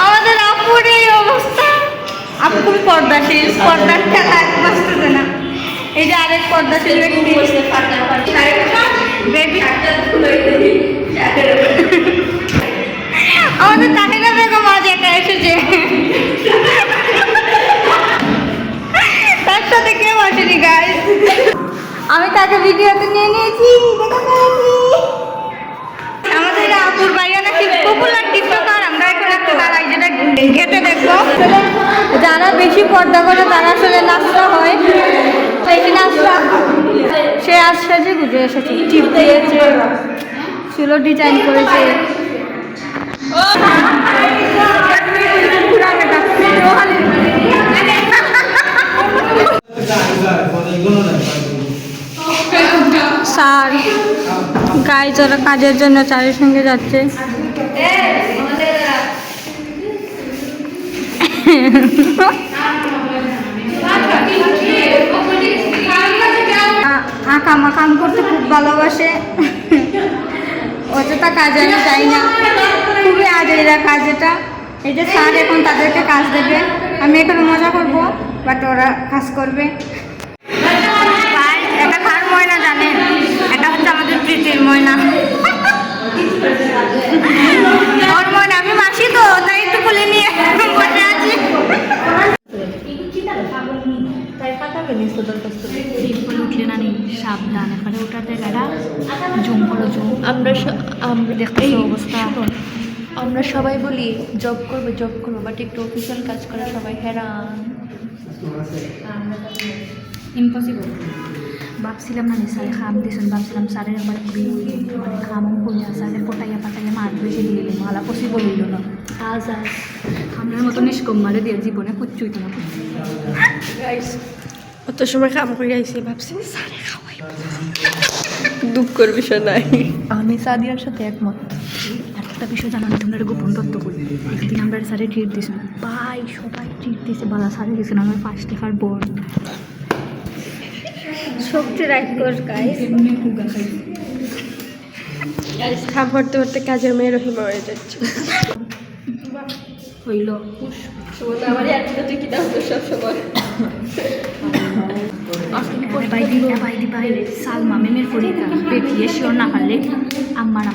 আমাদের আপুর এই অবস্থা। আপু খুব পর্দাশীল, পর্দার খেলা বাঁচতেছে না। এই যে আরেক পর্দাশীল ব্যক্তি আমাদের তাহিরা বেগম আজ একা এসেছে, তার সাথে কেউ আসেনি গাইস। আমি তাকে ভিডিওতে নিয়ে নিয়েছি। আমাদের আপুর ভাইয়া নাকি পপুলার টিকটকার। আমরা এখন একটা দাঁড়াই যেটা ঘেটে দেখবো। যারা বেশি পর্দা করে তারা আসলে নাচটা হয়, বেশি নাচটা। সে আজ সেজে গুজে এসেছে, টিপ দিয়েছে, চুলো ডিজাইন করেছে। স্যার গাইজ ওরা কাজের জন্য স্যারের সঙ্গে যাচ্ছে। আঁকা মাকাম করতে খুব ভালোবাসে। অযথা কাজে আমি যাই না, খুবই আজেরা কাজ এটা। এই যে স্যার এখন তাদেরকে কাজ দেবে, আমি এখানে মজা করবো, বাট ওরা কাজ করবে। এটা কার ময়না জানেন? এটা হচ্ছে আমাদের প্রীতির ময়না। ওর ময়না, আমি মাসি তো তাই একটু খুলে নিয়ে বসে আছি। উঠলে না নেই সাবধান, এখানে ওঠাতে গেলা জুম করো জুম। আমরা দেখতে অবস্থা। আমরা সবাই বলি জব করবো, বাট একটু অফিসিয়াল কাজ করে সবাই হেরান। ইম্পসিবল। ভাবছিলাম না স্যার খাম দিয়েছেন, ভাবছিলাম স্যারের একবার মানে খামও করলে স্যারের পটাইয়া পাটাইয়া মার বেশি দিয়ে দিল, মালা পসিবল হইল না। আজ খামের মতো নিষ্কম মারে দিয়ে জীবনে কুচ্ছুই তো না। অত সময় কাম করে আইসি, ভাবছি স্যারে খাওয়াই, দুঃখের বিষয় নাই। আমি সাদিয়ার সাথে একমত। একটা বিষয় জানানো, তোমরা গোপন তত্ত্ব করি। একদিন আমরা স্যারে ট্রিট দিয়েছিল, ভাই সবাই ট্রিট দিয়েছে, বালা স্যারে দিয়েছেন আমার 5 টাকার বোন। শক্তি রাইট কর গাইস। খাম ভরতে ভরতে কাজের মেয়ে রহিমা হয়ে যাচ্ছে। হইল আমার তুই কি দাও সব সময় বাইদি সালমা মেমের পরীক্ষা পেটিয়ে শিওর না পারলে আমার